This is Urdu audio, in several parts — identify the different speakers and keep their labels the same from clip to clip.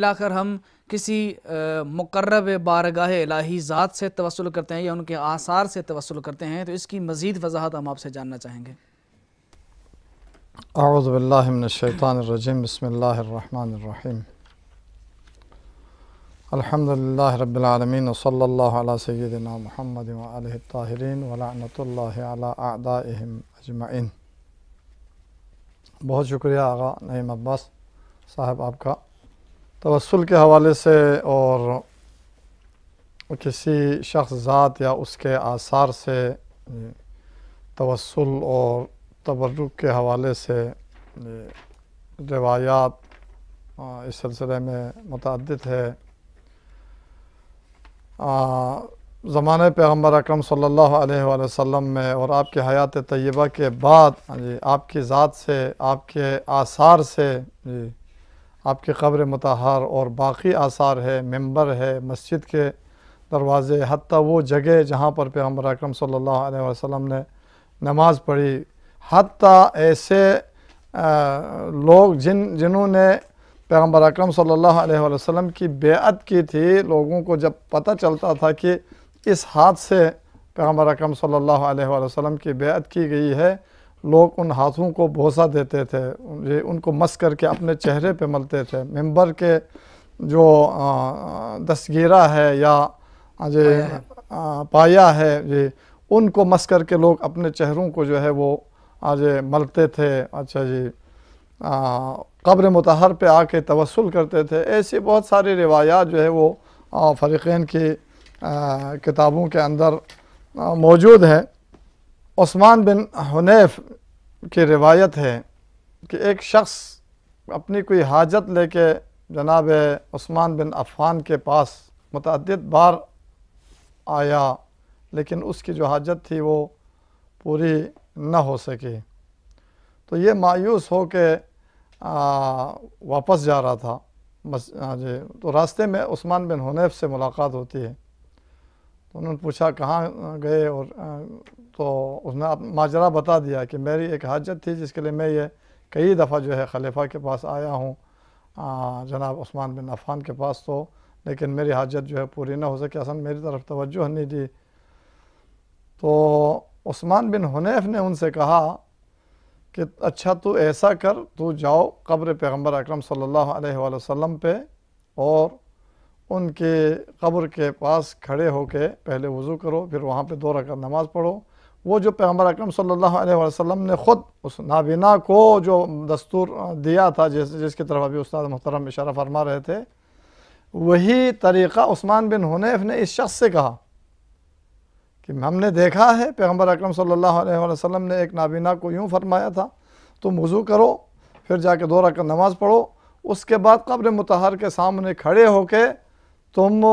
Speaker 1: آخر ہم کسی مقرب بارگاہ الہی ذات سے توسل کرتے ہیں یا ان کے آثار سے توسل کرتے ہیں، تو اس کی مزید وضاحت ہم آپ سے جاننا چاہیں گے۔
Speaker 2: اعوذ باللہ من الشیطان الرجیم، بسم اللہ الرحمن الرحیم، الحمدللہ رب العالمین، وصلی اللہ علی سیدنا محمد وآلہ الطاہرین ولعنۃ اللہ علی اعدائہم اجمعین۔ بہت شکریہ آغا نعیم عباس صاحب آپ کا توسل کے حوالے سے اور کسی شخص ذات یا اس کے آثار سے توسل اور تبرک کے حوالے سے روایات اس سلسلے میں متعدد ہے۔ زمانہ پیغمبر اکرم صلی اللہ علیہ وآلہ وسلم میں اور آپ کی حیات طیبہ کے بعد آپ کی ذات سے، آپ کے آثار سے، آپ کے قبر مطہر اور باقی آثار ہے، ممبر ہے، مسجد کے دروازے، حتیٰ وہ جگہ جہاں پر پیغمبر اکرم صلی اللہ علیہ وسلم نے نماز پڑھی، حتیٰ ایسے لوگ جنہوں نے پیغمبر اکرم صلی اللہ علیہ وسلم کی بیعت کی تھی، لوگوں کو جب پتہ چلتا تھا کہ اس ہاتھ سے پیغمبر اکرم صلی اللہ علیہ وسلم کی بیعت کی گئی ہے، لوگ ان ہاتھوں کو بوسہ دیتے تھے، ان کو مس کر کے اپنے چہرے پہ ملتے تھے۔ ممبر کے جو دستگیرہ ہے یا پایا ہے، ان کو مس کر کے لوگ اپنے چہروں کو جو ہے وہ ملتے تھے۔ اچھا جی، قبر مطہر پہ آ کے توسل کرتے تھے۔ ایسی بہت ساری روایات جو ہے وہ فریقین کی کتابوں کے اندر موجود ہے۔ عثمان بن حنیف کی روایت ہے کہ ایک شخص اپنی کوئی حاجت لے کے جناب عثمان بن عفان کے پاس متعدد بار آیا، لیکن اس کی جو حاجت تھی وہ پوری نہ ہو سکی، تو یہ مایوس ہو کے واپس جا رہا تھا۔ تو راستے میں عثمان بن حنیف سے ملاقات ہوتی ہے، تو انہوں نے پوچھا کہاں گئے، اور تو اس نے ماجرا بتا دیا کہ میری ایک حاجت تھی جس کے لیے میں یہ کئی دفعہ جو ہے خلیفہ کے پاس آیا ہوں، جناب عثمان بن عفان کے پاس، تو لیکن میری حاجت جو ہے پوری نہ ہو سکی، اصلا میری طرف توجہ نہیں دی۔ تو عثمان بن حنیف نے ان سے کہا کہ اچھا تو ایسا کر، تو جاؤ قبر پیغمبر اکرم صلی اللہ علیہ وآلہ وسلم پہ اور ان کے قبر کے پاس کھڑے ہو کے پہلے وضو کرو، پھر وہاں پہ 2 رکعت نماز پڑھو۔ وہ جو پیغمبر اکرم صلی اللہ علیہ وآلہ وسلم نے خود اس نابینا کو جو دستور دیا تھا، جس کی طرف ابھی استاد محترم اشارہ فرما رہے تھے، وہی طریقہ عثمان بن حنیف نے اس شخص سے کہا کہ ہم نے دیکھا ہے پیغمبر اکرم صلی اللہ علیہ وآلہ وسلم نے ایک نابینا کو یوں فرمایا تھا، تم وضو کرو، پھر جا کے 2 رکعت نماز پڑھو، اس کے بعد قبر مطہر کے سامنے کھڑے ہو کے تم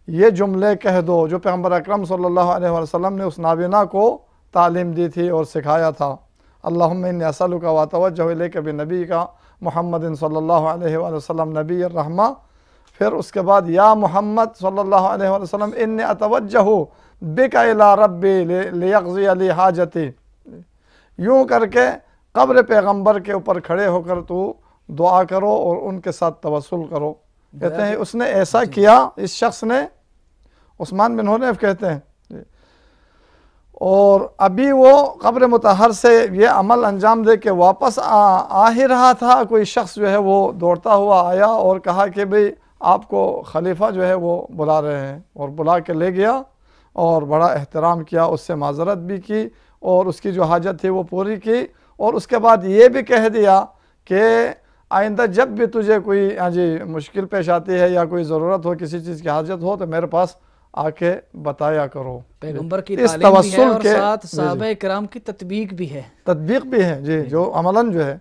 Speaker 2: یہ جملے کہہ دو جو پیغمبر اکرم صلی اللہ علیہ وآلہ وسلم نے اس نابینا کو تعلیم دی تھی اور سکھایا تھا۔ اللہم انی اسألک واتوجہ الیک بنبیک محمد صلی اللہ علیہ وآلہ وسلم نبی الرحمہ، پھر اس کے بعد یا محمد صلی اللہ علیہ وآلہ وسلم انی اتوجہ بک الی ربی لیقضی لی حاجتی، یوں کر کے قبر پیغمبر کے اوپر کھڑے ہو کر تو دعا کرو اور ان کے ساتھ توسل کرو۔ کہتے ہیں اس نے ایسا کیا، اس شخص نے، عثمان بن حنیف کہتے ہیں، اور ابھی وہ قبر مطہر سے یہ عمل انجام دے کے واپس آ ہی رہا تھا، کوئی شخص جو ہے وہ دوڑتا ہوا آیا اور کہا کہ بھئی آپ کو خلیفہ جو ہے وہ بلا رہے ہیں، اور بلا کے لے گیا اور بڑا احترام کیا، اس سے معذرت بھی کی اور اس کی جو حاجت تھی وہ پوری کی، اور اس کے بعد یہ بھی کہہ دیا کہ آئندہ جب بھی تجھے کوئی مشکل پیش آتی ہے یا کوئی ضرورت ہو، کسی چیز کی حاجت ہو، تو میرے پاس آ کے بتایا کرو۔
Speaker 1: پیغمبر کی تعلیم بھی ہے اور ساتھ صحابہ کرام کی تطبیق بھی ہے۔
Speaker 2: تطبیق بھی ہے جی، جو عملاً جو ہے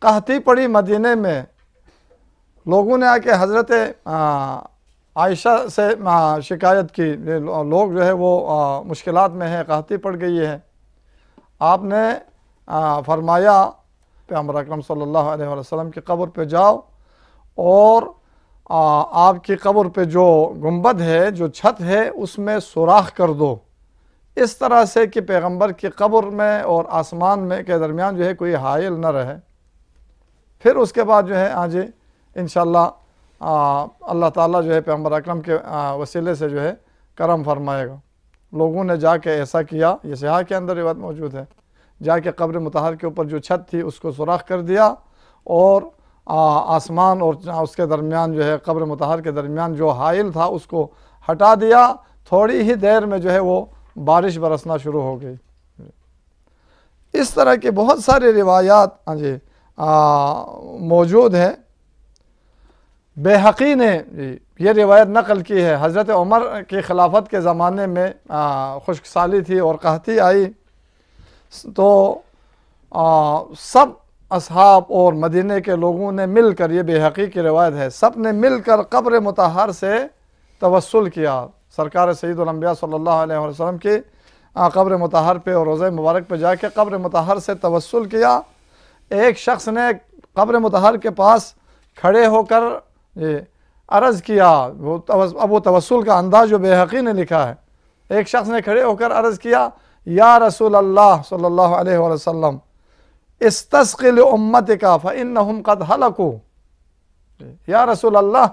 Speaker 2: قحطی پڑی مدینے میں، لوگوں نے آ کے حضرت عائشہ سے شکایت کی، لوگ جو ہے وہ مشکلات میں ہیں، قحطی پڑ گئی ہے۔ آپ نے فرمایا پیغمبر اکرم صلی اللہ علیہ وسلم کی قبر پہ جاؤ اور آپ کی قبر پہ جو گنبد ہے، جو چھت ہے، اس میں سوراخ کر دو، اس طرح سے کہ پیغمبر کی قبر میں اور آسمان میں کے درمیان جو ہے کوئی حائل نہ رہے۔ پھر اس کے بعد جو ہے انشاءاللہ اللہ تعالیٰ جو ہے پیغمبر اکرم کے وسیلے سے جو ہے کرم فرمائے گا۔ لوگوں نے جا کے ایسا کیا، یہ صحیح کے اندر روایت موجود ہے، جا کے قبر مطہر کے اوپر جو چھت تھی اس کو سوراخ کر دیا، اور آسمان اور اس کے درمیان جو ہے قبر مطہر کے درمیان جو حائل تھا اس کو ہٹا دیا۔ تھوڑی ہی دیر میں جو ہے وہ بارش برسنا شروع ہو گئی۔ اس طرح کی بہت ساری روایات موجود ہیں۔ بیہقی نے یہ روایت نقل کی ہے، حضرت عمر کی خلافت کے زمانے میں خشک سالی تھی اور قحطی آئی، تو سب اصحاب اور مدینہ کے لوگوں نے مل کر، یہ بیہقی کی روایت ہے، سب نے مل کر قبر مطہر سے توسل کیا۔ سرکار سید الانبیاء صلی اللہ علیہ وسلم کی قبر مطہر پہ اور روضہ مبارک پہ جا کے قبر مطہر سے توسل کیا۔ ایک شخص نے قبر مطہر کے پاس کھڑے ہو کر عرض کیا، اب وہ توسل کا انداز جو بیہقی نے لکھا ہے، ایک شخص نے کھڑے ہو کر عرض کیا، یا رسول اللہ صلی اللہ علیہ وسلم استسقِ لأمتک فإنہم قد ہلکوا، یا رسول اللہ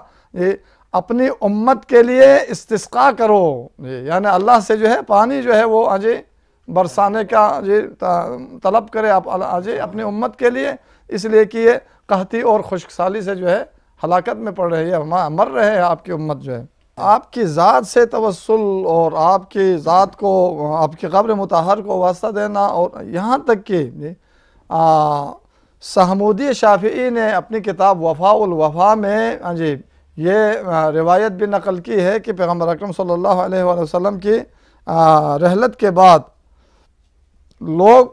Speaker 2: اپنی امت کے لیے استسقاء کرو، یعنی اللہ سے جو ہے پانی جو ہے وہ برسانے کا طلب کرے اپنی امت کے لیے، اس لیے کہ یہ قحطی اور خشک سالی سے جو ہے ہلاکت میں پڑ رہی ہے، مر رہے ہیں آپ کی امت جو ہے۔ آپ کی ذات سے توسل اور آپ کی ذات کو، آپ کی قبر مطہر کو واسطہ دینا، اور یہاں تک کہ سہمودی شافعی نے اپنی کتاب وفاء الوفا میں یہ روایت بھی نقل کی ہے کہ پیغمبر اکرم صلی اللہ علیہ وآلہ وسلم کی رحلت کے بعد لوگ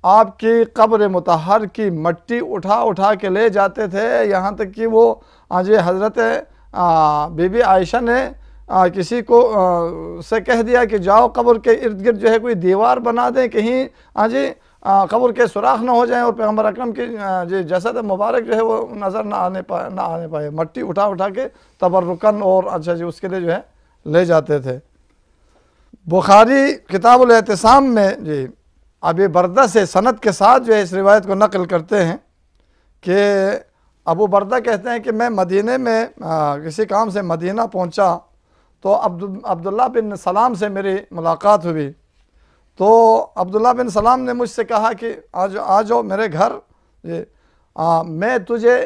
Speaker 2: آپ کی قبر مطہر کی مٹی اٹھا کے لے جاتے تھے، یہاں تک کہ وہ حضرت بی بی عائشہ نے کسی کو سے کہہ دیا کہ جاؤ قبر کے ارد گرد جو ہے کوئی دیوار بنا دیں، کہیں قبر کے سوراخ نہ ہو جائیں اور پیغمبر اکرم کی جسد مبارک جو ہے وہ نظر نہ آنے پائے۔ مٹی اٹھا کے تبرکن اور اس کے لیے جو ہے لے جاتے تھے۔ بخاری کتاب الاعتصام میں ابی بردہ سے سند کے ساتھ جو ہے اس روایت کو نقل کرتے ہیں کہ ابو بردہ کہتے ہیں کہ میں مدینے میں کسی کام سے مدینہ پہنچا تو عبداللہ بن سلام سے میری ملاقات ہوئی، تو عبداللہ بن سلام نے مجھ سے کہا کہ آ جاؤ میرے گھر، میں تجھے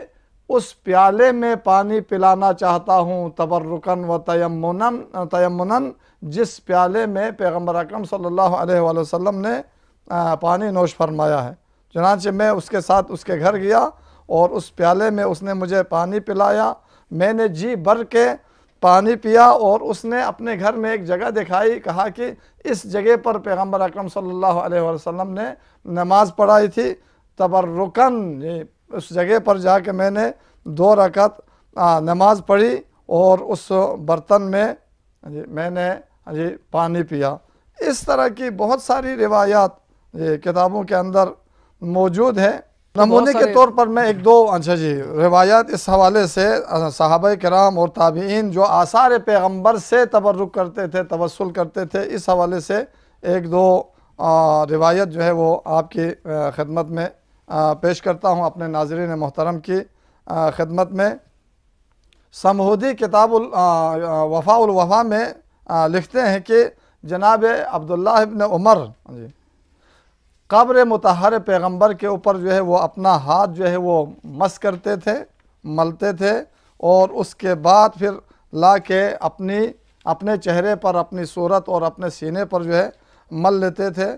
Speaker 2: اس پیالے میں پانی پلانا چاہتا ہوں تبرکن و تیمنن، جس پیالے میں پیغمبر اکرم صلی اللہ علیہ وآلہ وسلم نے پانی نوش فرمایا ہے۔ چنانچہ میں اس کے ساتھ اس کے گھر گیا اور اس پیالے میں اس نے مجھے پانی پلایا، میں نے جی بھر کے پانی پیا، اور اس نے اپنے گھر میں ایک جگہ دکھائی، کہا کہ اس جگہ پر پیغمبر اکرم صلی اللہ علیہ وسلم نے نماز پڑھائی تھی تبرکن، اس جگہ پر جا کے میں نے 2 رکعت نماز پڑھی اور اس برتن میں میں نے پانی پیا۔ اس طرح کی بہت ساری روایات کتابوں کے اندر موجود ہے۔ نمونے کے طور پر میں 1-2 روایات اس حوالے سے صحابہ کرام اور تابعین جو آثار پیغمبر سے تبرک کرتے تھے، توسل کرتے تھے، اس حوالے سے 1-2 روایت جو ہے وہ آپ کی خدمت میں پیش کرتا ہوں، اپنے ناظرین محترم کی خدمت میں۔ سمہودی کتاب وفاء الوفا میں لکھتے ہیں کہ جناب عبداللہ ابن عمر قبر مطہر پیغمبر کے اوپر جو ہے وہ اپنا ہاتھ جو ہے وہ مس کرتے تھے، ملتے تھے، اور اس کے بعد پھر لا کے اپنے چہرے پر، اپنی صورت اور اپنے سینے پر جو ہے مل لیتے تھے۔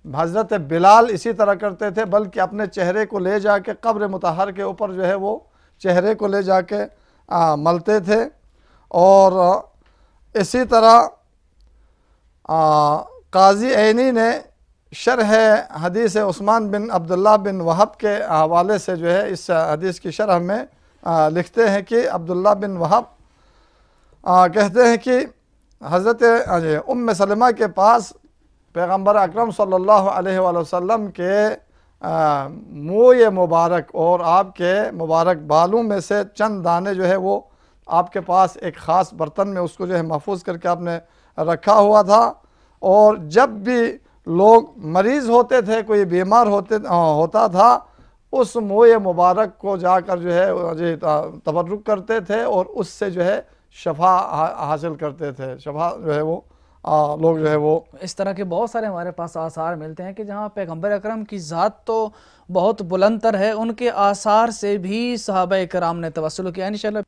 Speaker 2: حضرت بلال اسی طرح کرتے تھے، بلکہ اپنے چہرے کو لے جا کے قبر مطہر کے اوپر جو ہے وہ چہرے کو لے جا کے ملتے تھے۔ اور اسی طرح قاضی عینی نے شرح حدیث عثمان بن عبداللہ بن وہب کے حوالے سے جو ہے اس حدیث کی شرح میں لکھتے ہیں کہ عبداللہ بن وہب کہتے ہیں کہ حضرت ام سلمہ کے پاس پیغمبر اکرم صلی اللہ علیہ وآلہ وسلم کے منہ مبارک اور آپ کے مبارک بالوں میں سے چند دانے جو ہے وہ آپ کے پاس ایک خاص برتن میں اس کو جو ہے محفوظ کر کے آپ نے رکھا ہوا تھا، اور جب بھی لوگ مریض ہوتے تھے، کوئی بیمار ہوتا تھا، اس موئے مبارک کو جا کر جو ہے تبرک کرتے تھے اور اس سے جو ہے شفا حاصل کرتے تھے. شفا جو ہے وہ لوگ جو ہے وہ
Speaker 1: اس طرح کے بہت سارے ہمارے پاس آثار ملتے ہیں کہ جہاں پیغمبر اکرم کی ذات تو بہت بلند تر ہے، ان کے آثار سے بھی صحابہ کرام نے توسل کیا. انشاءاللہ